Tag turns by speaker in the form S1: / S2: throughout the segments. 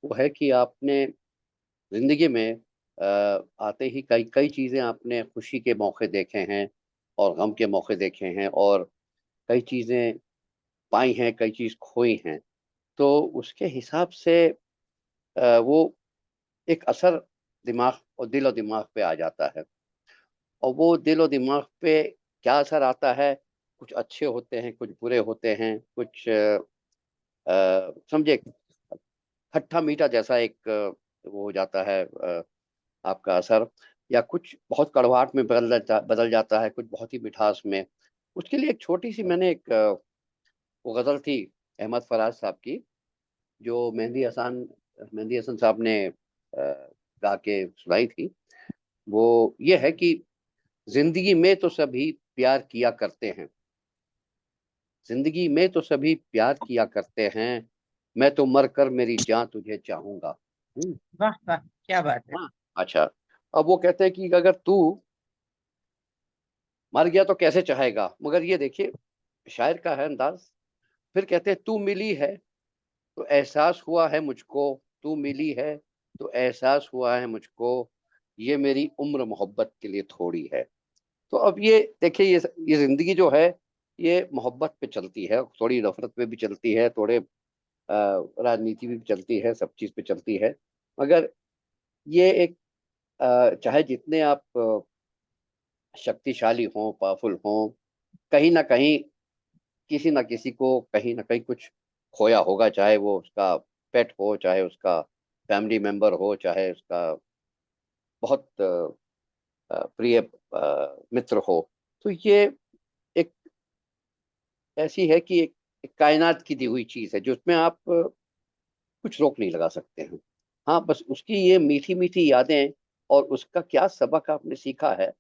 S1: वो है कि आपने ज़िंदगी में आते ही कई कई चीज़ें आपने खुशी के मौके देखे हैं और गम के मौके देखे हैं और कई चीज़ें पाई हैं, कई चीज़ खोई हैं। तो उसके हिसाब से वो एक असर दिमाग और दिल और दिमाग पे आ जाता है और वो दिल और दिमाग पे क्या असर आता है, कुछ अच्छे होते हैं, कुछ बुरे होते हैं, कुछ समझे खट्टा-मीठा जैसा एक वो हो जाता है आपका असर या कुछ बहुत कड़वाहट में बदल जाता है, कुछ बहुत ही मिठास में। उसके लिए एक छोटी-सी मैंने एक वो गज़ल थी अहमद फराज साहब की, जो मेहंदी हसन साहब ने गा के सुनाई थी। वो ये है कि ज़िंदगी में तो सभी प्यार किया करते हैं, ज़िंदगी में तो सभी प्यार किया करते हैं, मैं तो मर कर मेरी जान तुझे चाहूँगा। हुँ,
S2: वाह वाह, क्या बात है।
S1: हाँ, अच्छा। अब वो कहते हैं कि अगर तू मर गया तो कैसे चाहेगा? मगर ये देखिए शायर का है अंदाज़। फिर कहते हैं तू मिली है तो एहसास हुआ है मुझको, तू मिली है तो एहसास हुआ है मुझको, ये मेरी उम्र मोहब्बत के लिए थोड़ी है। तो अब ये देखिए ये ज़िंदगी जो है, ये मोहब्बत पे चलती है, थोड़ी नफ़रत पे भी चलती है, थोड़े राजनीति भी चलती है, सब चीज़ पे चलती है। मगर ये एक चाहे जितने आप शक्तिशाली हों, पावरफुल हों, कहीं न कहीं किसी न किसी को कहीं न कहीं कुछ खोया होगा, चाहे वो उसका पेट हो, चाहे उसका फैमिली मेंबर हो, चाहे उसका बहुत प्रिय मित्र हो। तो ये एक ऐसी है कि एक कायनात की दी हुई चीज़ है, जिसमें आप कुछ रोक नहीं लगा सकते हैं। हाँ, बस उसकी ये मीठी-मीठी यादें और उसका क्या सबक आपने सीखा है,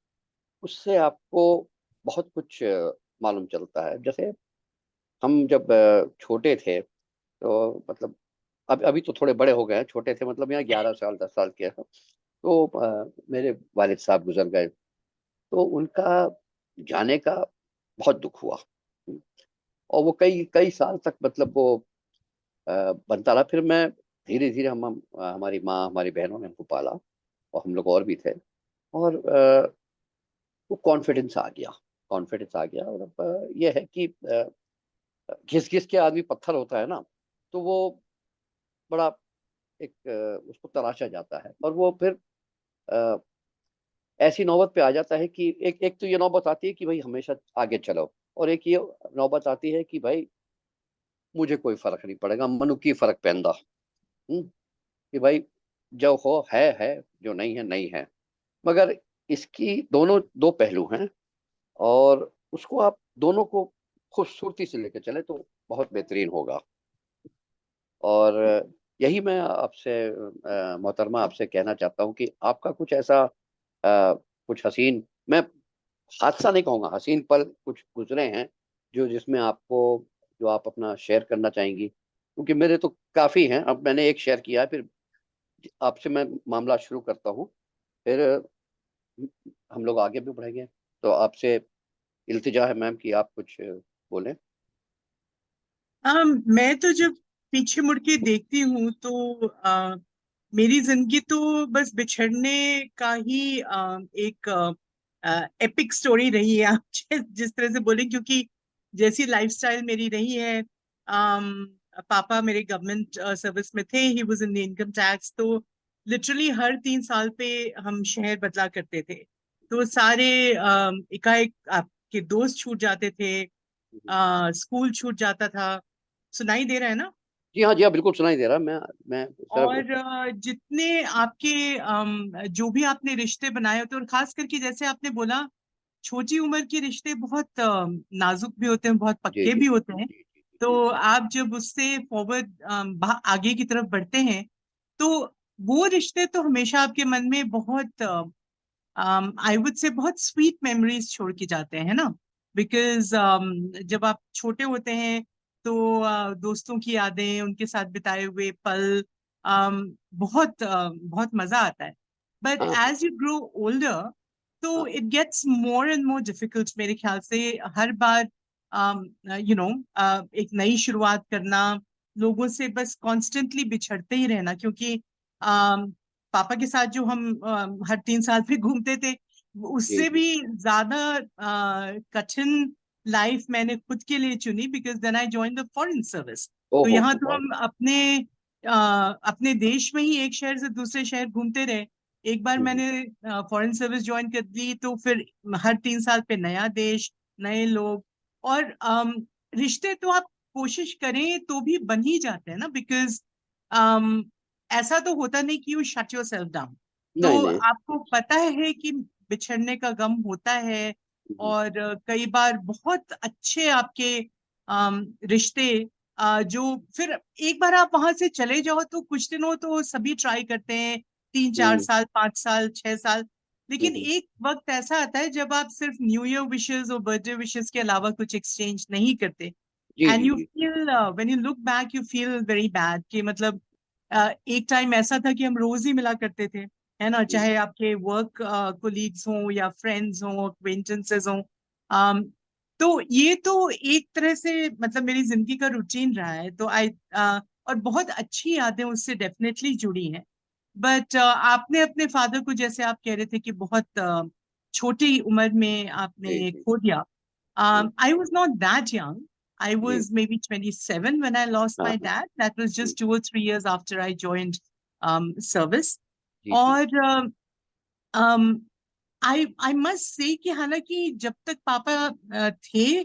S1: उससे आपको बहुत कुछ मालूम चलता है। जैसे हम जब छोटे थे, तो मतलब अब अभी तो थोड़े बड़े हो गए हैं, छोटे थे मतलब यहाँ 11 साल, 10 साल के हैं। तो मेरे वालिद साहब गुज़र गए, तो उनका जाने का बहुत दुःख हुआ। हुँ, और वो कई कई साल तक मतलब वो बनता रहा। फिर मैं धीरे-धीरे हमारी माँ, हमारी बहनों ने हमको पाला और हम लोग और भी थे और वो कॉन्फिडेंस आ गया और अब ये है कि घिस-घिस के आदमी पत्थर होता है ना, तो वो बड़ा एक उसको तराशा जाता है और वो फिर अ, ऐसी नौबत पे आ जाता है कि एक एक तो ये नौबत आती है कि भई हमेशा आगे चलो और एक ये नौबत आती है कि भाई मुझे कोई फ़र्क नहीं पड़ेगा, मनु की फ़र्क पैंदा। हुँ? कि भाई जो हो है, जो नहीं है, नहीं है। मगर इसकी दोनों 2 पहलू हैं और उसको आप दोनों को खूबसूरती से लेके चलें तो बहुत बेहतरीन होगा। और यही मैं आपसे मोहतरमा आपसे कहना चाहता हूँ कि आपका कुछ ऐसा कुछ हसीन मैं हादसा नहीं कहूँगा, हसीन पल कुछ गुज़रे हैं, जिसमें आपको जो आप अपना शेयर करना चाहेंगी? क्योंकि मेरे तो काफ़ी हैं, अब मैंने एक शेयर किया है, फिर आपसे मैं मामला शुरू करता हूँ, फिर हम लोग आगे भी बढ़ेंगे। तो आपसे इल्तिजा है मैम कि आप कुछ बोलें।
S2: मैं तो जब पीछे मुड़ के देखती हूँ तो मेरी जिंदगी तो बस बिछड़ने का ही एक एपिक स्टोरी रही है। आप जिस तरह से बोले, क्योंकि जैसी लाइफस्टाइल मेरी रही है। पापा मेरे गवर्नमेंट सर्विस में थे, he was in the income tax, तो लिटरली हर 3 साल पे हम शहर बदला करते थे। तो सारे एकाएक आपके दोस्त छूट जाते थे, स्कूल छूट जाता था। सुनाई दे रहा है ना?
S1: जी हाँ, बिल्कुल सुनाई दे रहा है। मैं सिर्फ
S2: और जितने आपके जो भी आपने रिश्ते बनाए होते हैं, और खास करके जैसे आपने बोला, छोटी उम्र के रिश्ते बहुत नाजुक भी होते हैं, बहुत
S1: जी,
S2: पक्के
S1: जी,
S2: भी
S1: जी,
S2: होते हैं।
S1: जी, जी, जी,
S2: तो
S1: जी।
S2: आप जब उससे फॉरवर्ड आगे की तरफ बढ़ते हैं, तो वो रिश्ते तो हमेशा आपके मन में बहुत आई वुड से बहुत स्वीट मेमोरीज छोड़ के जाते हैं, है ना? बिकॉज जब आप छोटे होते हैं तो दोस्तों की यादें, उनके साथ बिताए हुए पल, बहुत मजा आता है। बट
S1: हाँ, हाँ।
S2: एज यू ग्रो ओल्डर,
S1: हाँ,
S2: तो
S1: हाँ।
S2: It gets more and more difficult मेरे ख्याल से। हर बार यू नो एक नई शुरुआत करना, लोगों से बस कॉन्स्टेंटली बिछड़ते ही रहना, क्योंकि पापा के साथ जो हम हर 3 साल में घूमते थे,
S1: जी
S2: उससे
S1: जी।
S2: भी ज्यादा कठिन लाइफ मैंने खुद के लिए चुनी, because then I join the foreign service. तो
S1: ओहो
S2: यहाँ तो
S1: वाह।
S2: हम अपने देश में ही एक शहर से दूसरे शहर घूमते रहे। एक बार
S1: हम्म,
S2: मैंने फॉरेन सर्विस ज्वाइन कर ली, तो फिर हर 3 साल पे नया देश, नए लोग, और रिश्ते तो आप कोशिश करें तो भी बन ही जाते हैं ना, बिकॉज ऐसा तो होता नहीं कि you shut your self down.
S1: नहीं
S2: तो
S1: नहीं।
S2: आपको पता है कि बिछड़ने का गम होता है,
S1: हम्म,
S2: और कई बार बहुत अच्छे आपके रिश्ते, जो फिर एक बार आप वहां से चले जाओ तो कुछ दिनों तो सभी ट्राई करते हैं, 3 4 साल, 5 साल, 6 साल, लेकिन
S1: हम्म,
S2: एक वक्त ऐसा आता है जब आप सिर्फ न्यू ईयर विशेस और बर्थडे विशेस के अलावा कुछ एक्सचेंज नहीं करते।
S1: जी
S2: एंड
S1: जी
S2: यू
S1: जी।
S2: Feel, when you look back you feel very bad, कि मतलब एक टाइम ऐसा था कि हम रोज ही मिला करते थे, है ना,
S1: हम्म,
S2: चाहे आपके वर्क कोलीग्स हों या फ्रेंड्स हों, अक्वेंटेंसेस हों। um, तो ये तो एक तरह से मतलब मेरी जिंदगी का रूटीन रहा है, तो और बहुत अच्छी यादें उससे डेफिनेटली जुड़ी हैं। बट आपने अपने फादर को, जैसे आप कह रहे थे कि बहुत छोटी उम्र में
S1: जी
S2: आपने
S1: जी
S2: खो दिया।
S1: जी
S2: I was not that young, I
S1: जी।
S2: was maybe 27 when I lost
S1: हाँ
S2: my
S1: हाँ।
S2: dad. That was
S1: hmm,
S2: just 2 or 3 years after I joined service.
S1: जी जी
S2: और आई मस्ट से कि हालांकि जब तक पापा थे,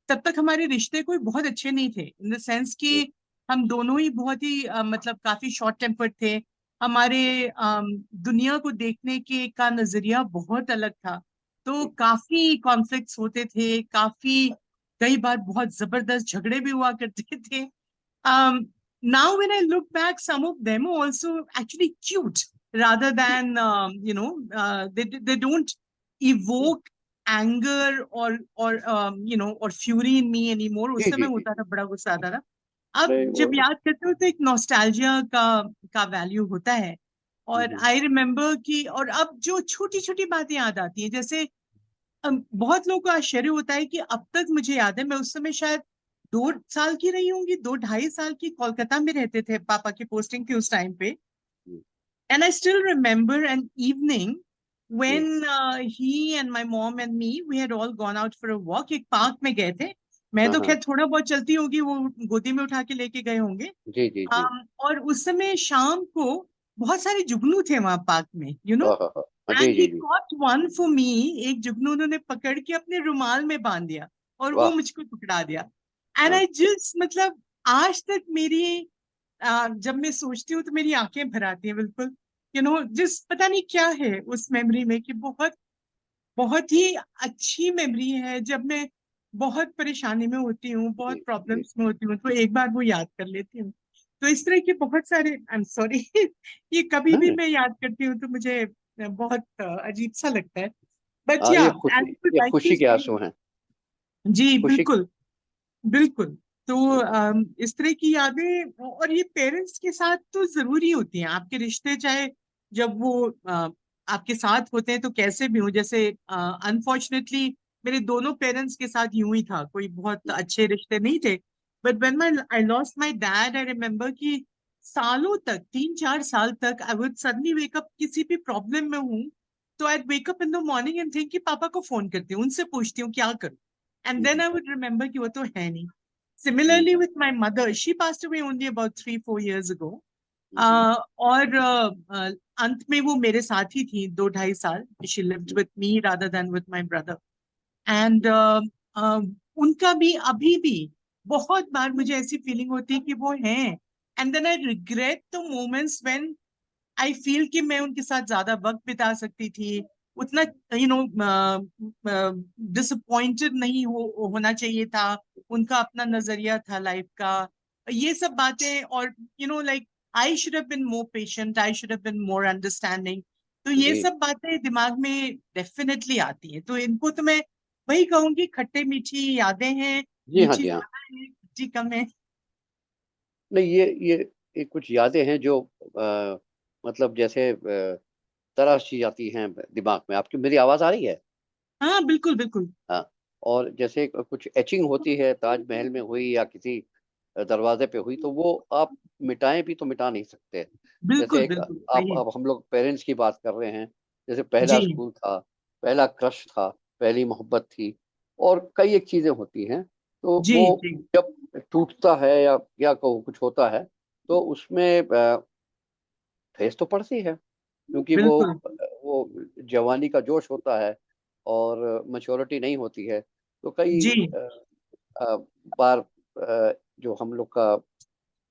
S2: तब तक हमारे रिश्ते कोई बहुत अच्छे नहीं थे, इन द सेंस कि
S1: जी
S2: हम दोनों ही बहुत ही मतलब काफी शॉर्ट टेम्पर्ड थे। हमारे दुनिया को देखने के का नजरिया बहुत अलग था। तो
S1: जी
S2: काफी कॉन्फ्लिक्ट्स होते थे, काफी कई बार बहुत जबरदस्त झगड़े भी हुआ करते थे। Now when I look back, some of them are also actually cute rather
S1: ji
S2: than they don't
S1: ji
S2: evoke anger or or fury in me anymore. उस
S1: जी
S2: समय
S1: जी जी।
S2: होता था, बड़ा गुस्सा आता था। अब
S1: नहीं वो।
S2: जब याद करते हो तो एक नॉस्टैल्जिया का वैल्यू होता है। और
S1: हम्म,
S2: आई रिमेम्बर कि, और अब जो छोटी छोटी बातें याद आती हैं, जैसे बहुत लोगों को आश्चर्य होता है कि अब तक मुझे याद है, मैं उस समय शायद 2 साल की रही होंगी, 2 ढाई साल की, कोलकाता में रहते थे, पापा की पोस्टिंग थी उस टाइम पे।
S1: Hmm,
S2: and I still remember an evening
S1: जी
S2: when he and my mom and me we had all gone out for a walk, एक पार्क में गए थे। मैं
S1: हाँ
S2: तो
S1: हाँ।
S2: खैर थोड़ा बहुत चलती होगी, वो गोदी में उठा के लेके गए होंगे।
S1: जी जी जी।
S2: और उस समय शाम को बहुत सारे जुगनू थे वहां पार्क में,
S1: हाँ हाँ हाँ हाँ, जी
S2: एंड ही
S1: जी जी।
S2: Caught one for me. एक जुगनू उन्होंने पकड़ के अपने रुमाल में बांध दिया और वो
S1: वाह।
S2: मुझको पकड़ा दिया। एंड
S1: हाँ
S2: आई जस्ट मतलब आज तक मेरी जब मैं सोचती हूँ तो मेरी आंखें भर आती हैं, बिल्कुल जिस पता नहीं क्या है उस मेमोरी में, कि बहुत बहुत ही अच्छी मेमोरी है। जब मैं बहुत परेशानी में होती हूँ,
S1: जी
S2: बहुत
S1: जी।
S2: प्रॉब्लम्स में होती हूँ, तो एक बार वो याद कर लेती हूँ। तो इस तरह के बहुत सारे, आई एम सॉरी ये कभी भी
S1: नहीं।
S2: मैं याद करती हूँ तो मुझे बहुत अजीब सा लगता है। बट
S1: हाँ
S2: या,
S1: ये
S2: एंड
S1: खुशी,
S2: वुड
S1: ये
S2: लाइक टू
S1: खुशी के
S2: से,
S1: आंसू हैं।
S2: जी
S1: खुशी।
S2: बिल्कुल, बिल्कुल। तो
S1: हाँ
S2: इस तरह की यादें, और ये पेरेंट्स के साथ तो जरूरी होती हैं, आपके रिश्ते चाहे जब वो आपके साथ होते हैं तो कैसे भी हो। जैसे अनफॉर्चुनेटली मेरे दोनों पेरेंट्स के साथ यूं ही था, कोई बहुत अच्छे रिश्ते नहीं थे। But when my I lost my dad, I remember कि सालों तक, 3 4 साल तक, I would suddenly wake up, किसी भी प्रॉब्लम में हूँ तो I wake up in the morning and think कि पापा को फोन करती हूँ, उनसे पूछती हूँ क्या करूँ, and then
S1: hmm,
S2: I would remember कि वो तो है नहीं।
S1: हम्म,
S2: Similarly with my mother, she passed away only about 3 4 years ago.
S1: हम्म,
S2: और अंत में वो मेरे साथ ही थी 2 ढाई साल। She lived with me rather than with my brother. And उनका भी अभी भी बहुत बार मुझे ऐसी फीलिंग होती है कि वो हैं, and then I regret the moments when I feel कि मैं उनके साथ ज्यादा वक्त बिता सकती थी, उतना डिसअपॉइंटेड नहीं होना चाहिए था। उनका अपना नजरिया था लाइफ का, ये सब बातें। और like I should have been more patient, I should have been more understanding. तो ये
S1: जी
S2: सब बातें दिमाग में डेफिनेटली आती हैं। तो इनको तो मैं वही कहूंगी, खट्टे मीठी यादें हैं,
S1: जी हाँ
S2: मीठी
S1: जी हाँ।
S2: ज्यादा है, खट्टी कम है।
S1: नहीं ये कुछ यादें हैं जो मतलब जैसे तराशी जाती हैं दिमाग में। आपकी मेरी आवाज़ आ रही है?
S2: हाँ बिल्कुल बिल्कुल।
S1: हाँ। और जैसे कुछ एचिंग होती है, ताजमहल में हुई या किसी दरवाजे पे हुई, तो वो आप मिटाएं भी तो मिटा नहीं सकते। जैसे
S2: बिल्कुल
S1: एक
S2: बिल्कुल
S1: आप
S2: सही है।
S1: अब हम लोग पेरेंट्स की बात कर रहे हैं, जैसे पहला
S2: जी
S1: स्कूल था, पहला क्रश था, पहली मोहब्बत थी, और कई एक चीजें होती हैं, तो
S2: जी
S1: वो
S2: जी
S1: जब टूटता है या कुछ होता है, तो उसमें ठेस तो पड़ती है, क्योंकि
S2: बिल्कुल
S1: वो जवानी का जोश होता है और मैच्योरिटी नहीं होती है, तो कई
S2: जी
S1: अ, बार जो हम लोग का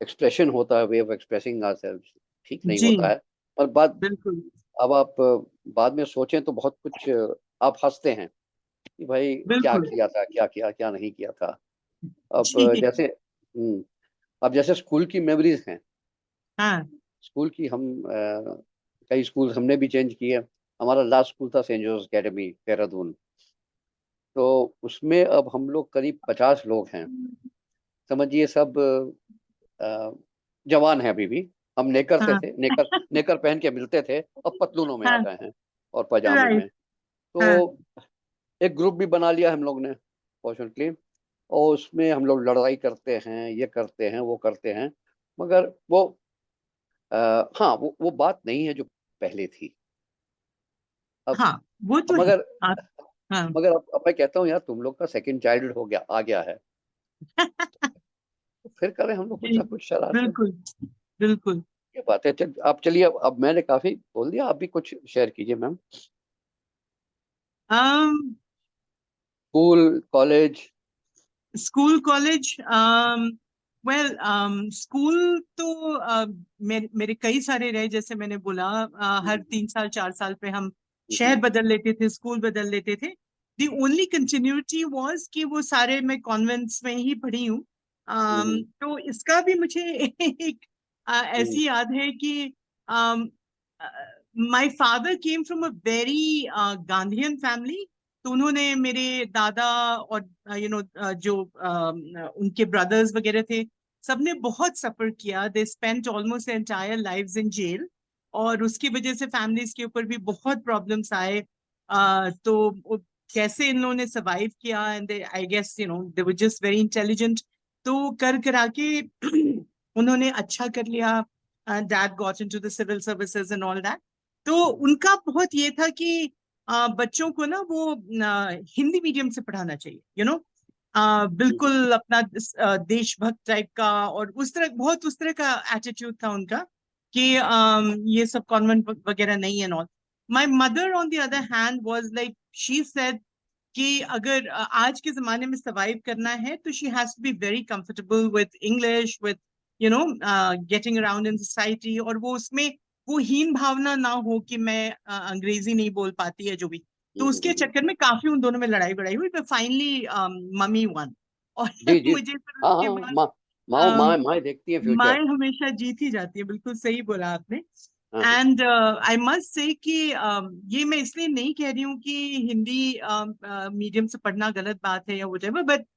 S1: एक्सप्रेशन होता है, वे ऑफ एक्सप्रेसिंग आवरसेल्व्स, ठीक नहीं
S2: जी
S1: होता है। और
S2: बिल्कुल
S1: अब आप बाद में सोचें तो बहुत कुछ आप हंसते हैं कि भाई क्या
S2: बिल्कुल
S1: किया था, क्या किया, क्या नहीं किया था। अब
S2: जी
S1: जैसे अब जैसे स्कूल की मेमोरीज हैं,
S2: हाँ
S1: स्कूल की हम कई स्कूल हमने भी चेंज किए। हमारा लास्ट स्कूल था सेंट जोसेफ एकेडमी, देहरादून। तो उसमें अब हम लोग करीब 50 लोग हैं, समझिए सब अ, जवान हैं अभी भी। हम नेकर से
S2: हाँ
S1: थे, नेकर नेकर पहन के मिलते थे, अब पतलूनों में आ
S2: हाँ
S1: गए हैं और पजामे
S2: राइट
S1: में। तो
S2: हाँ
S1: एक ग्रुप भी बना लिया हम लोग ने, फॉर्चुनेटली, और उसमें हम लोग लड़ाई करते हैं, ये करते हैं, वो करते हैं, मगर वो अ, हाँ, वो बात नहीं है जो पहले थी। अब
S2: हाँ वो तो है।
S1: मगर
S2: आप हाँ
S1: मगर अब मैं कहता हूँ यार, तुम लोग का सेकंड चाइल्ड हो गया, आ गया है, तो फिर करें हम लोग कुछ
S2: जी
S1: ना कुछ शरारतें।
S2: बिल्कुल बिल्कुल।
S1: ये बात है। आप चलिए, अब मैंने काफी बोल दिया, आप भी कुछ शेयर कीजिए ma'am.
S2: um,
S1: school, college.
S2: School college well school तो मेरे कई सारे रहे, जैसे मैंने बोला हर 3 साल 4 साल पे हम शहर बदल लेते थे, स्कूल बदल लेते थे। दी ओनली कंटिन्यूटी वाज कि वो सारे मैं कॉन्वेंट्स में ही पढ़ी हूँ। तो इसका भी मुझे एक ऐसी याद है कि my father came from a very Gandhian family. तो उन्होंने मेरे दादा और जो उनके ब्रदर्स वगैरह थे, सबने बहुत सफर किया। They spent almost entire lives in jail, और उसकी वजह से फैमिलीज के ऊपर भी बहुत प्रॉब्लम्स आए। तो कैसे इन लोगों ने सरवाइव किया, and I guess they were just very intelligent. तो कर करा के उन्होंने अच्छा कर लिया। Dad got into the civil services and all that. तो उनका बहुत ये था कि बच्चों को ना वो हिंदी मीडियम से पढ़ाना चाहिए, बिल्कुल अपना देशभक्त टाइप का, और उस तरह बहुत उस तरह का एटीट्यूड था उनका कि ये सब कॉन्वेंट वगैरह नहीं है not. My mother on the other hand was like, she said कि अगर आज के जमाने में सरवाइव करना है तो she has to be very comfortable with English, with getting around in society, और वो उसमें वो हीन भावना ना हो कि मैं अंग्रेजी नहीं बोल पाती है जो भी। तो उसके चक्कर में काफी उन दोनों में लड़ाई बड़ाई हुई, पर फाइनली मम्मी वन। और
S1: जी जी।
S2: मुझे फिर
S1: हाँ
S2: उसके
S1: हाँ,
S2: बाद
S1: माँ, माँ देखती है
S2: माए
S1: फ्यूचर।
S2: हमेशा जीत ही जाती है, बिल्कुल सही बोला आपने।
S1: हाँ हाँ।
S2: एंड आई मस्ट से कि ये मैं इसलिए नहीं कह रही हूँ कि हिंदी मीडियम से पढ़ना गलत बात है या whatever, but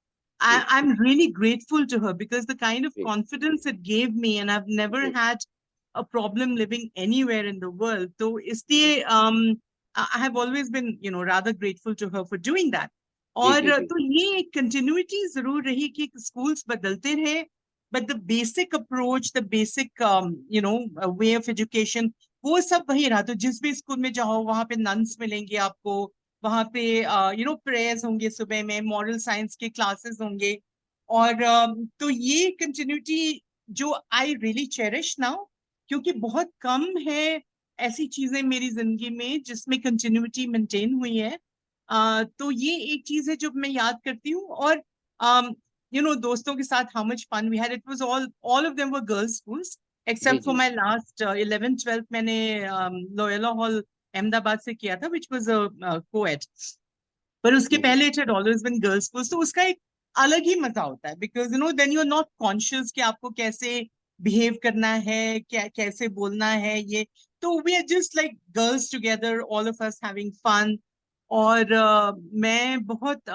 S1: ji
S2: I'm really grateful to her because the kind of
S1: ji
S2: confidence it gave me, and I've never
S1: ji
S2: had a problem living anywhere in the world. तो
S1: जी
S2: इसलिए I have always been rather grateful to her for doing that.
S1: जी
S2: और
S1: जी जी
S2: तो ये एक continuity जरूर रही कि schools बदलते रहे, but the basic approach, the basic way of education, वो सब वही रहा। तो जिस भी स्कूल में जाओ वहां पे नन्स मिलेंगे आपको, वहां पे प्रेयर्स होंगे, सुबह में मॉरल साइंस के क्लासेस होंगे। और तो ये कंटिन्यूटी जो आई रियली चेरिश नाउ, क्योंकि बहुत कम है ऐसी चीजें मेरी जिंदगी में जिसमें कंटिन्यूटी मेंटेन हुई है। तो ये एक चीज है जो मैं याद करती हूँ। और दोस्तों के साथ how much fun we had, it was all of them were girls schools
S1: जी
S2: एक्सेप्ट फॉर
S1: जी
S2: माय लास्ट 11th 12th मैंने लोयोला हॉल अहमदाबाद से किया था, विच वाज कोएड। पर उसके
S1: हम्म,
S2: पहले it had always been girls school. तो उसका एक अलग ही मजा होता है, because then you are not conscious कि आपको कैसे बिहेव करना है, क्या कैसे बोलना है ये। तो we are just like girls together, all of us having fun. और मैं बहुत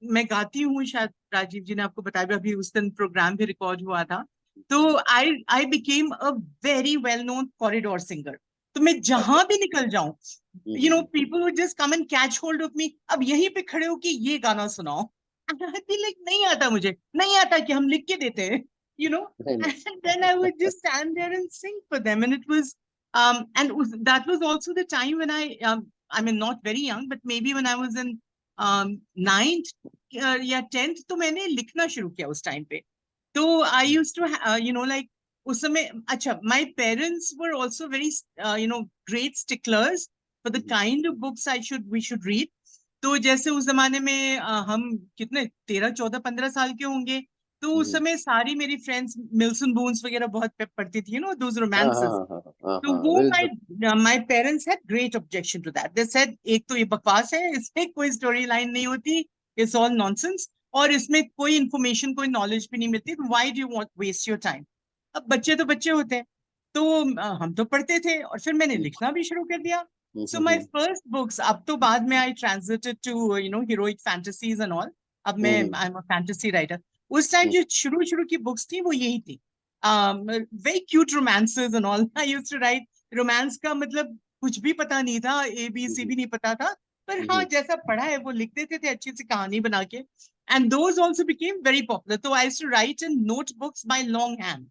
S2: मैं गाती हूँ, शायद राजीव जी ने आपको बताया भी, अभी उस दिन प्रोग्राम भी रिकॉर्ड हुआ था। तो I became a very well known corridor singer. तो मैं
S1: अच्छा।
S2: जहां भी निकल जाऊं,
S1: hmm, hmm,
S2: people would just come and catch hold of me, अब यहीं पे खड़े हो कि ये गाना सुनाओ। And I'd be like, नहीं आता मुझे, नहीं आता कि हम लिख के देते हैं, you know.
S1: नहीं नहीं।
S2: And then I would just stand there and sing for them, and it was that was also the time when I mean not very young, but maybe when I was in ninth या 10th, तो मैंने लिखना शुरू किया उस time पे. तो I used to you know, like उस समय, अच्छा, my parents were also very you know, great sticklers for the kind of books we should read. तो जैसे उस जमाने में हम कितने 13, 14, 15 साल के होंगे, तो उस समय सारी मेरी फ्रेंड्स मिल्सन बून्स वगैरह बहुत पढ़ती थी, यू नो, दोज
S1: हाँ हाँ
S2: रोमांसेस.
S1: हाँ हाँ
S2: तो
S1: हाँ,
S2: वो
S1: बिल्कुल।
S2: My parents had great objection to that. They said, एक तो ये बकवास है, इसमें कोई स्टोरी लाइन नहीं होती, इट्स ऑल नॉनसेंस, और इसमें कोई इंफॉर्मेशन, कोई नॉलेज भी नहीं मिलती, why do you want waste your time. अब बच्चे तो बच्चे होते हैं, तो हम तो पढ़ते थे, और फिर मैंने लिखना भी शुरू कर दिया. सो माय फर्स्ट बुक्स, अब तो बाद में I transited to you know heroic fantasies and all. अब मैं I am a fantasy writer. उस टाइम जो शुरू शुरू की बुक्स थी वो यही थी, very cute romances and all. I used to write romance का मतलब कुछ भी पता नहीं था, ABC भी नहीं पता था, पर हाँ, जैसा पढ़ा है वो लिख देते थे अच्छी सी कहानी बना के. And those also became very popular. तो I used to write in notebooks by long hand,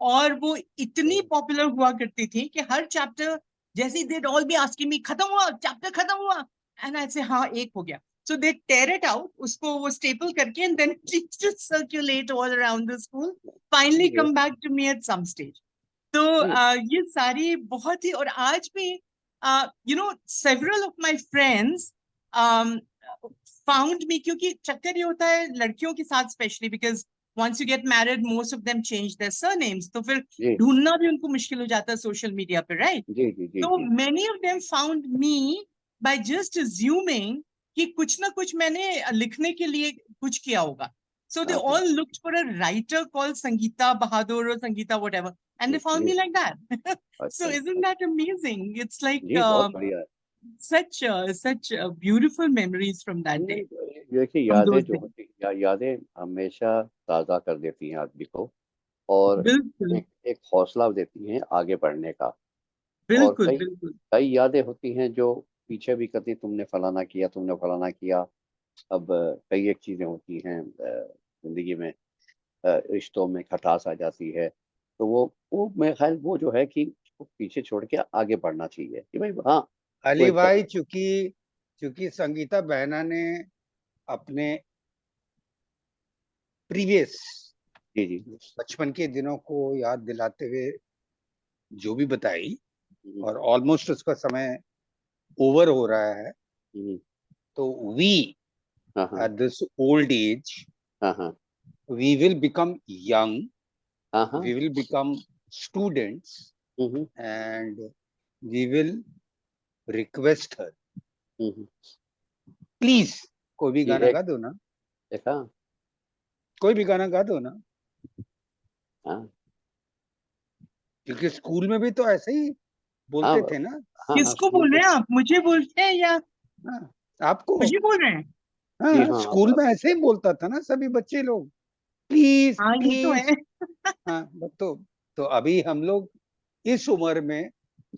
S2: और वो इतनी पॉपुलर हुआ करती थी कि हर चैप्टर, जैसे they'd all be asking me, खत्म हुआ चैप्टर, खत्म हुआ, एंड आई से हाँ, एक हो गया. So they tear it out, उसको वो staple करके, and then it used to circulate all around the school, finally come back to me at some stage. तो ये सारी बहुत ही, और आज भी you know, several of my friends found me, क्योंकि चक्कर ये होता है लड़कियों के साथ specially, because once you get married most of them change their surnames, तो फिर
S1: जी
S2: ढूंढना भी उनको मुश्किल हो जाता है सोशल मीडिया पे, राइट?
S1: जी जी जी
S2: तो
S1: जी।
S2: many of them found me by just assuming कि कुछ ना कुछ मैंने लिखने के लिए कुछ किया होगा. So they all looked for a writer called Sangeeta Bahadur or Sangeeta whatever, and they found
S1: ji,
S2: me like that. So
S1: अच्छा
S2: isn't that amazing? It's like
S1: जी, बहुत बढ़िया है।
S2: such beautiful memories from that day,
S1: देखिए,
S2: from
S1: यादें
S2: those
S1: जो
S2: days.
S1: होती यादें हमेशा ताज़ा कर देती हैं आदमी को, और
S2: बिल्कुल,
S1: एक एक हौसला देती हैं आगे बढ़ने का। और
S2: बिल्कुल,
S1: कई
S2: बिल्कुल.
S1: कई यादें होती हैं जो पीछे भी करती, तुमने फलाना किया, तुमने फलाना किया। अब कई एक चीज़ें होती हैं ज़िंदगी में, रिश्तों में खटास आ जाती है, तो वो मेरे ख़्याल वो जो है कि उसको पीछे छोड़ के आगे बढ़ना चाहिए कि भाई हाँ, वो
S3: अली
S1: एक
S3: भाई, चूंकि चूंकि संगीता बहना ने अपने प्रीवियस
S1: जी, जी।
S3: बचपन के दिनों को याद दिलाते हुए जो भी बताई,
S1: हुँ,
S3: और ऑलमोस्ट उसका समय ओवर हो रहा है,
S1: हुँ,
S3: तो वी
S1: हाँ, हाँ,
S3: एट दिस ओल्ड एज
S1: हाँ, हाँ,
S3: वी विल बिकम यंग,
S1: हाँ, हाँ,
S3: we will become students,
S1: hmm, hmm,
S3: and we will request her,
S1: hmm,
S3: please कोई भी
S1: जी,
S3: गाना
S1: एक
S3: गा दो ना,
S1: देखा?
S3: कोई भी गाना गा दो ना.
S1: हाँ,
S3: क्योंकि स्कूल में भी तो ऐसे ही
S1: हाँ,
S3: बोलते थे ना.
S1: हाँ, हाँ,
S2: किसको
S1: स्कूल
S2: बोल
S1: में
S2: रहे हैं आप? मुझे बोल रहे हैं या
S3: हाँ, आपको.
S2: मुझे बोल रहे हैं?
S1: जी
S3: हाँ,
S1: हाँ,
S3: स्कूल
S1: अब
S3: में ऐसे ही बोलता था ना सभी बच्चे लोग, प्लीज
S2: हाँ, ये तो
S3: प्लीज.
S2: है.
S3: हाँ, तो अभी हम लोग इस उम्र में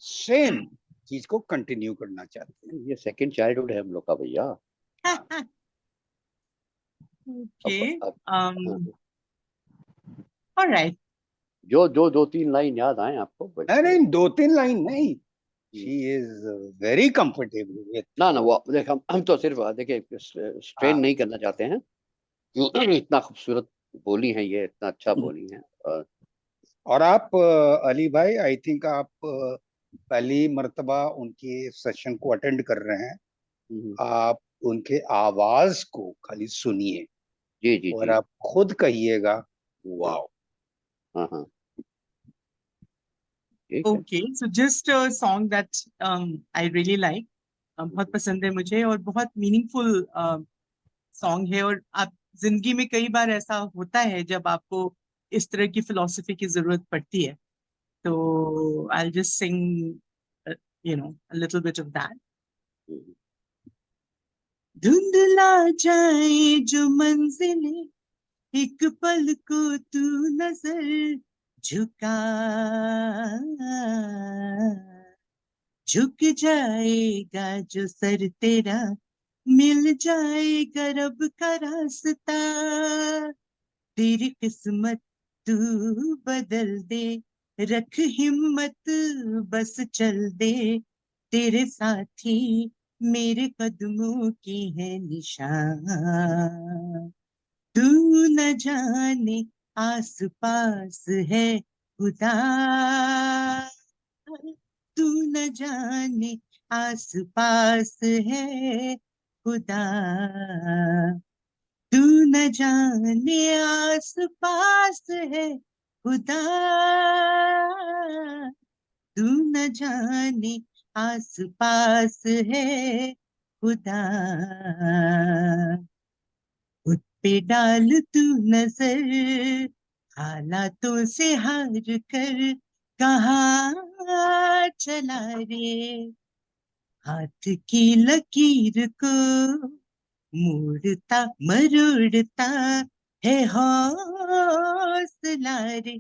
S3: सेम चीज को कंटिन्यू करना चाहते हैं.
S1: ये सेकंड चाइल्डहुड है हम लोग का भैया।
S3: हाँ,
S2: Okay.
S1: अब हाँ,
S2: All right.
S1: जो जो 2-3 लाइन याद आए आपको
S3: नहीं,
S1: बस।
S3: 2-3 लाइन नहीं. She is very comfortable with.
S1: ना ना, वो देख, हम तो सिर्फ देखिए स्ट्रेन
S3: हाँ,
S1: नहीं करना चाहते हैं। इतना खूबसूरत बोली है ये, इतना अच्छा बोली है। और
S3: और आप अली भाई, आई थिंक आप पहली मर्तबा उनके सेशन को अटेंड कर रहे हैं.
S1: हम्म,
S3: आप उनके आवाज को खाली सुनिए
S1: जी जी
S3: और
S1: जी।
S3: आप खुद कहिएगा,
S1: हम्म,
S3: वाओ.
S1: हाँ हाँ, ठीक है।
S2: Okay. So just a song that I really like. बहुत पसंद है मुझे, और बहुत मीनिंगफुल सॉन्ग है. और आप जिंदगी में कई बार ऐसा होता है जब आपको इस तरह की फिलॉसफी की जरूरत पड़ती है. तो I'll just sing, you know, a little bit of that.
S1: हम्म,
S2: धुंधला जाए जो मंजिलें, एक पल को तू नजर झुका, झुक जाएगा जो सर तेरा, मिल जाएगा रब का रास्ता, तेरी किस्मत तू बदल दे, रख हिम्मत बस चल दे, तेरे साथी मेरे कदमों की है निशान। तू न जाने आस पास है खुदा, तू न जाने आस पास है खुदा, तू न जाने आस पास है खुदा, तू न जाने आस पास है खुदा। खुद पे डाल तू नजर, हालातों से हार कर कहाँ चला रे, हाथ की लकीर को मोड़ता मरोड़ता है हौसला रे,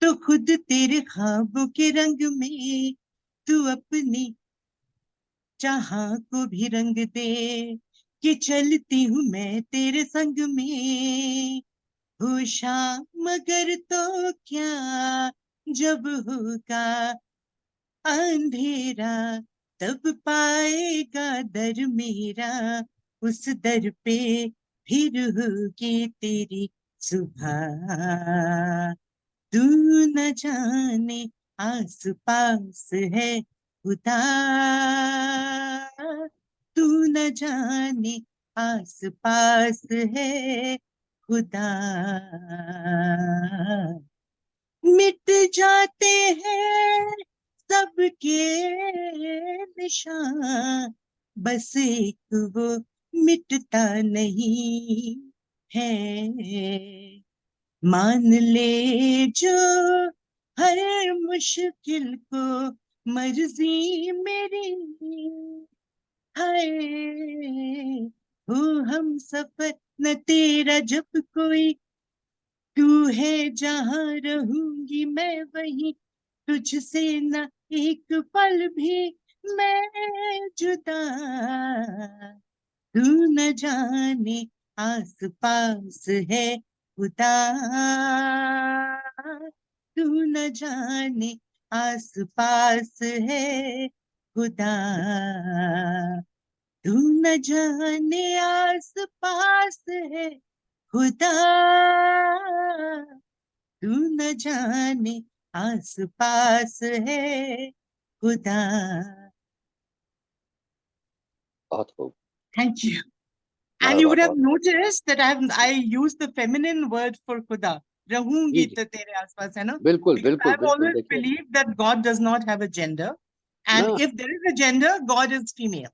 S2: तो खुद तेरे ख्वाबों के रंग में तू अपनी चाह को भी रंग दे, कि चलती हूँ मैं तेरे संग में, हो शाम मगर तो क्या, जब होगा अंधेरा तब पाएगा दर मेरा, उस दर पे फिर होगी तेरी सुबह। तू न जाने आस पास है खुदा, तू न जाने आस पास है खुदा। मिट जाते हैं सबके निशान, बस एक वो मिटता नहीं है, मान ले जो हर मुश्किल को मर्जी मेरी है, हो हम सफर न तेरा जब कोई, तू है जहां रहूंगी मैं वहीं, तुझसे न एक पल भी मैं जुदा, तू न जाने आस पास है खुदा, तू न जाने आस पास है खुदा, तू न जाने आस पास है खुदा, तू न जाने आस पास है खुदा।
S1: बहुत खूब।
S2: Thank you. And
S1: बहुत
S2: you
S1: बहुत
S2: would have
S1: बहुत बहुत।
S2: noticed that I used the feminine word for खुदा, रहूंगी
S1: जी जी,
S2: तो तेरे आसपास, है ना?
S1: बिल्कुल
S2: Because
S1: बिल्कुल
S2: I've
S1: बिल्कुल।
S2: always
S1: देखिए
S2: believed that God does not have a gender, and
S1: ना
S2: if there is a gender, God is female.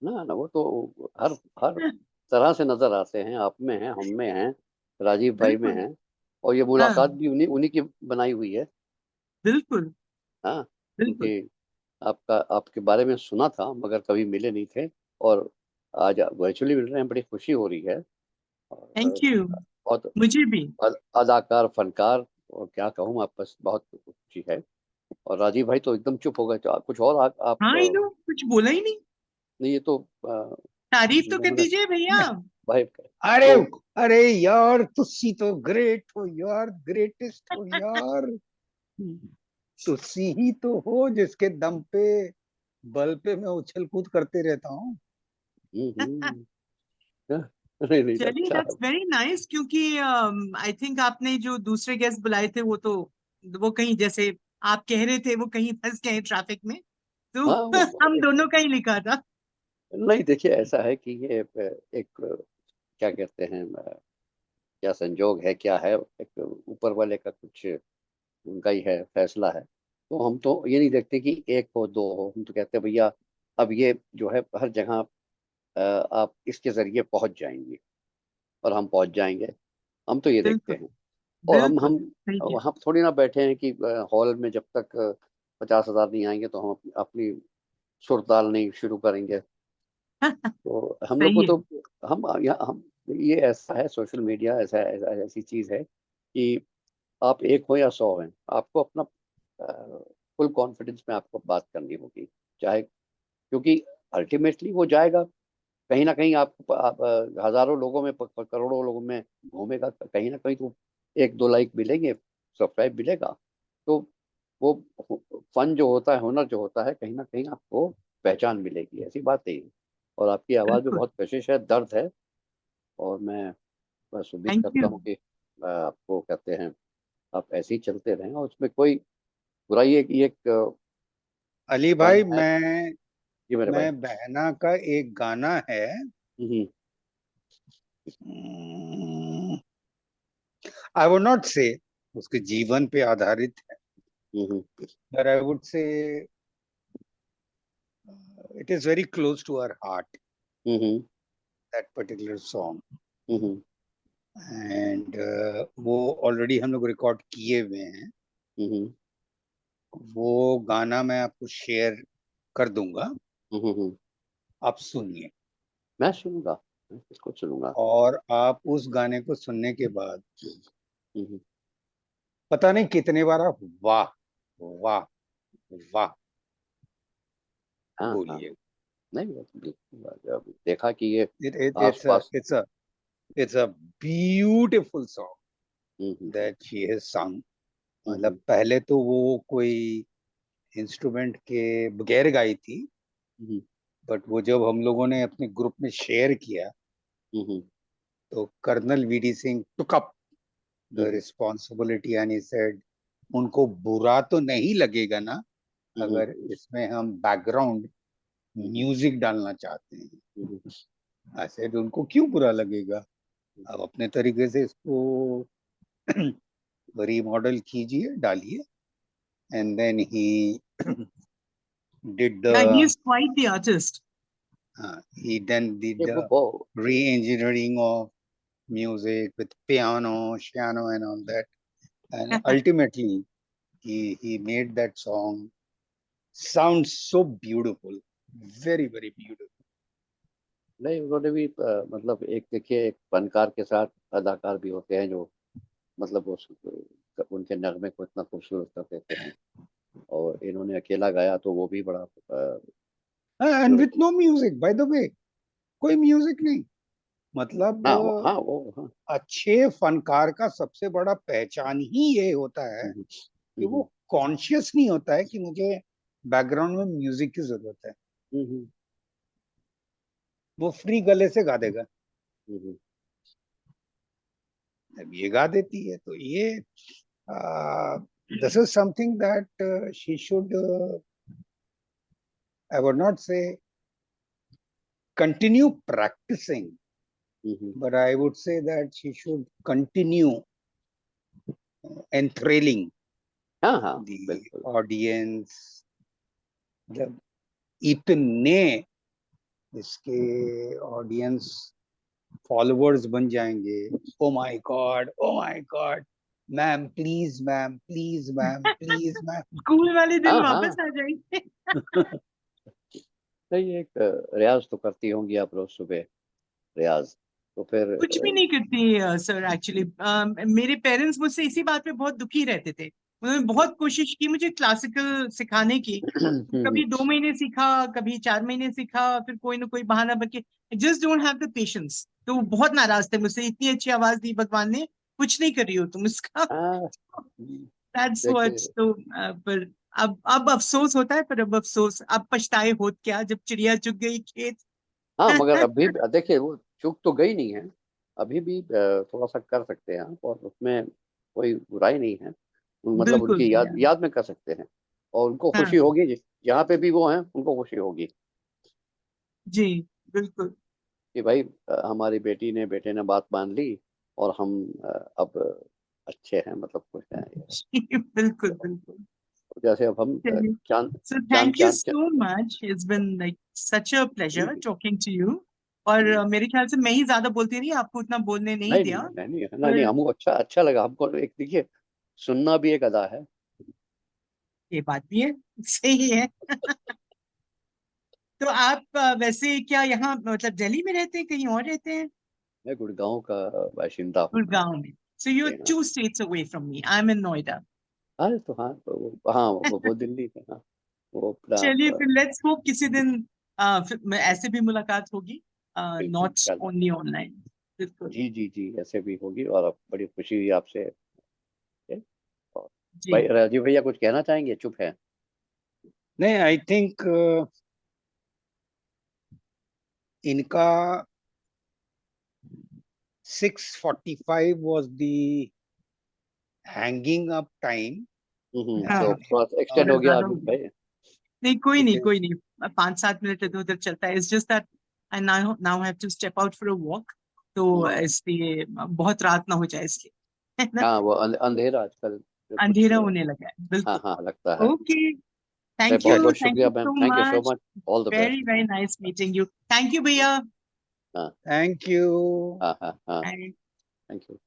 S1: ना ना, वो तो हर हर तरह से नजर आते हैं, आप में हैं, हम में हैं, राजीव भाई में
S2: बिल्कुल,
S1: हैं, और ये
S2: हाँ,
S1: मुलाकात भी उन्हीं उन्हीं की बनाई हुई है।
S2: बिल्कुल,
S1: हाँ,
S2: बिल्कुल।
S1: क्योंकि आपका आपके बारे में सुना था मगर कभी मिले नहीं थे, और आज वर्चुअली मिल रहे हैं, बड़ी खुशी हो रही है।
S2: Thank
S1: और
S2: you.
S1: बहुत
S2: मुझे भी।
S1: अदाकार, फनकार, और क्या कहूँ, आप बस बहुत खुशी है। और राजीव भाई तो एकदम चुप हो गए, तो आप कुछ और आप
S2: हाँ, इन्हों कुछ बोला ही नहीं,
S1: नहीं, ये तो
S2: तारीफ तो कर
S1: उन्होंने
S2: दीजिए भैया।
S1: भाई
S3: अरे,
S1: तो
S3: अरे यार, तुसी तो ग्रेट हो यार, ग्रेटेस्ट हो यार। तुसी ही तो हो जिसके दम पे, बल पे मैं उछल कूद करते रहता हूँ।
S1: हम्म, नहीं नहीं,
S2: चलिए,
S1: अच्छा है।
S2: दैट्स वेरी नाइस, क्योंकि आई थिंक आपने जो दूसरे गेस्ट बुलाए थे वो कहीं, जैसे आप कह रहे थे, वो कहीं फंस गए ट्रैफिक में, तो
S1: हाँ
S2: हम दोनों का ही लिखा था।
S1: नहीं, देखिए ऐसा है कि ये एक क्या कहते हैं, क्या संजोग है, क्या है, एक ऊपर वाले का कुछ उनका ही है, फैसला है। तो हम तो ये नहीं देखते कि एक हो, दो हो, हम तो कहते हैं भैया अब ये जो है हर जगह आप इसके जरिए पहुंच जाएंगे, और हम पहुंच जाएंगे। हम तो ये देखते
S2: बिल्कुल,
S1: हैं। और हम
S2: बिल्कुल सही है।
S1: वहाँ थोड़ी ना बैठे हैं कि हॉल में जब तक 50,000 नहीं आएंगे तो हम अपनी सुरताल नहीं शुरू करेंगे। तो हम लोग को
S2: सही है।
S1: तो हम ये ऐसा है, सोशल मीडिया ऐसी चीज है कि आप एक हो या 100 हैं, आपको अपना फुल कॉन्फिडेंस में आपको बात करनी होगी, चाहे, क्योंकि अल्टीमेटली वो जाएगा कहीं ना कहीं आप हजारों लोगों में करोड़ों लोगों में घूमेगा, कहीं ना कहीं तो 1-2 लाइक मिलेंगे, सब्सक्राइब मिलेगा। तो वो फन जो होता है, हुनर जो होता है, कहीं ना कहीं आपको पहचान मिलेगी, ऐसी बात नहीं है। और आपकी आवाज़ में
S2: बिल्कुल।
S1: बहुत कशिश है, दर्द है, और मैं बस उम्मीद
S2: थैंक
S1: करता
S2: यू।
S1: हूँ कि आपको कहते हैं आप ऐसे ही चलते रहें, और उसमें कोई बुराई है कि एक
S3: अली
S1: फन
S3: भाई,
S1: है। जी मेरे भाई।
S3: मैं बहना का एक गाना है,
S1: हम्म,
S3: आई वुड नॉट से उसके जीवन पे आधारित है,
S1: हम्म,
S3: but I would say it is very close to our heart,
S1: hmm,
S3: that particular song.
S1: Hmm,
S3: And वो ऑलरेडी हम लोग रिकॉर्ड किए हुए हैं।
S1: हम्म,
S3: वो गाना मैं आपको शेयर कर दूंगा,
S1: हम्म,
S3: आप सुनिए।
S1: मैं सुनूंगा, मैं बिल्कुल सुनूंगा।
S3: और आप उस गाने को सुनने के बाद
S1: हम्म,
S3: पता नहीं कितने बार आप वाह वाह वाह
S1: हाँ हाँ,
S3: बोलिए।
S1: नहीं वो तो बिल्कुल, जब देखा कि ये
S3: it, it,
S1: us
S3: it's a
S1: pass.
S3: it's a it's a beautiful song
S1: hmm,
S3: that she has sung. मतलब
S1: हम्म,
S3: पहले तो वो कोई इंस्ट्रूमेंट के बगैर गाई थी,
S1: हम्म,
S3: बट वो जब हम लोगों ने अपने ग्रुप में शेयर किया,
S1: हम्म,
S3: तो colonel VD Singh took up the
S1: hmm,
S3: responsibility and he said, उनको बुरा तो नहीं लगेगा ना
S1: हम्म,
S3: अगर इसमें हम बैकग्राउंड
S1: हम्म,
S3: म्यूजिक डालना चाहते हैं।
S1: हम्म,
S3: आई सेड उनको क्यों बुरा लगेगा, आप अपने तरीके से इसको रीमॉडल कीजिए, डालिए। And then he did
S2: Yeah, he
S3: the
S2: is quite the artist.
S3: he then did
S1: ये वो
S3: the
S1: बहुत।
S3: re-engineering of music with piano and all that, and ultimately he made that song sound so beautiful, very beautiful.
S1: नहीं, उन्होंने भी मतलब एक देखिए, एक फनकार के साथ अदाकार भी होते हैं जो मतलब उनके नगमे को इतना खूबसूरत कर देते हैं, और इन्होंने अकेला गाया तो वो भी बड़ा
S3: And with no music, by the way, कोई म्यूजिक नहीं। मतलब
S1: हाँ हाँ वो हाँ।
S3: अच्छे फनकार का सबसे बड़ा पहचान ही ये होता है
S1: हम्म,
S3: कि वो
S1: हम्म,
S3: कॉन्शियस नहीं होता है कि मुझे बैकग्राउंड में म्यूजिक की जरूरत है,
S1: हम्म,
S3: वो फ्री गले से गा देगा।
S1: हम्म,
S3: अब ये गा देती है, तो ये this is something that she should, I would not say continue practising,
S1: hmm,
S3: but I would say that she should continue enthralling
S1: हाँ हाँ
S3: the
S1: बिल्कुल।
S3: audience। जब इतने इसके ऑडियंस फॉलोअर्स बन जाएंगे, oh my God, ma'am please, ma'am please, ma'am please, ma'am.
S2: School वाले दिन
S1: हाँ
S2: वापस
S1: हाँ,
S2: आ जाएंगे।
S1: नहीं एक रियाज तो करती होंगी आप रोज सुबह, रियाज तो फिर
S2: कुछ भी नहीं करती सर, एक्चुअली मेरे पेरेंट्स मुझसे इसी बात पे बहुत दुखी रहते थे। उन्होंने बहुत कोशिश की मुझे क्लासिकल सिखाने की, कभी 2 महीने सीखा, कभी 4 महीने सीखा, फिर कोई ना कोई बहाना बन के just don't have the patience. तो वो बहुत नाराज थे मुझसे, इतनी अच्छी आवाज दी भगवान ने, कुछ नहीं कर रही हो तुम इसका।
S1: हाँ,
S2: दैट्स व्हाट।
S1: देखिए,
S2: तो पर अब अफसोस होता है, पर अब अफसोस, अब पछताए होत क्या जब चिड़िया चुग गई खेत।
S1: हाँ मगर अभी देखिए वो चूक तो गई नहीं है, अभी भी थोड़ा सा कर सकते हैं आप, और उसमें कोई बुराई नहीं है। मतलब
S2: बिल्कुल
S1: उनकी याद
S2: भैया।
S1: याद में कर सकते हैं, और उनको खुशी
S2: हाँ
S1: होगी, जहाँ पे भी वो हैं उनको खुशी होगी
S2: जी, बिल्कुल।
S1: कि भाई हमारी बेटे ने बात मान ली, और हम अब अच्छे हैं, मतलब खुश हैं।
S2: बिल्कुल बिल्कुल।
S1: जैसे अब हम
S2: चलिए,
S1: चांद
S2: so
S1: चांद
S2: thank you
S1: चांद
S2: so much, it's been like such a pleasure
S1: नहीं
S2: talking to you। और मेरे ख्याल से मैं ही ज्यादा बोलती रही, आपको उतना बोलने नहीं
S1: नहीं
S2: दिया।
S1: नहीं नहीं नहीं नहीं नहीं,
S2: पर
S1: हमको अच्छा अच्छा लगा, हमको एक देखिए, सुनना भी एक अदा है।
S2: ये बात भी है, सही है। तो आप वैसे क्या यहाँ मतलब दिल्ली में रहते हैं, कहीं और रहते हैं?
S1: मैं गुड़गांव का बाशिंदा हूँ मैं।
S2: गुड़गांव में। So you're
S1: जी हाँ।
S2: 2 states away from me, I'm in Noida।
S1: अरे तो हाँ, हाँ वो दिल्ली में, हाँ वो अपना
S2: चलिए फिर लेट्स होप किसी दिन फिर ऐसे भी मुलाकात होगी।
S1: बिल्कुल,
S2: नॉट
S1: इंशाल्लाह।
S2: Only online. बिल्कुल
S1: जी, जी, जी, ऐसे भी होगी और अब बड़ी खुशी हुई आपसे। और
S2: जी।
S1: भाई राजीव भैया कुछ कहना चाहेंगे? चुप है।
S3: नहीं, आई थिंक इनका 6:45 was the hanging up time.
S2: हाँ
S1: तो थोड़ा सा एक्सटेंड
S3: और
S1: हो गया
S2: ज्यादा हो
S1: आदित्य
S2: गया।
S1: भाई।
S2: नहीं कोई नहीं,
S3: इसे-
S2: कोई नहीं, 5-7 मिनट इधर उधर चलता है। It's just that I now have to step out for a walk, तो इसलिए बहुत रात ना हो जाए इसलिए, है ना,
S1: हाँ, वो अंधेरा आजकल कुछ।
S2: अंधेरा होने लगा है।
S1: हाँ,
S2: बिल्कुल।
S1: हाँ, लगता है।
S2: ओके,
S1: बहुत बहुत
S2: थैंक
S1: शुक्रिया
S2: you
S1: ma'am,
S2: so
S1: thank you so
S2: much,
S1: much, all the
S2: very
S1: best.
S2: Very nice meeting you. Thank you भैया।
S1: हाँ,
S3: Thank you.
S1: हाँ, हाँ, हाँ,
S2: And
S1: थैंक यू।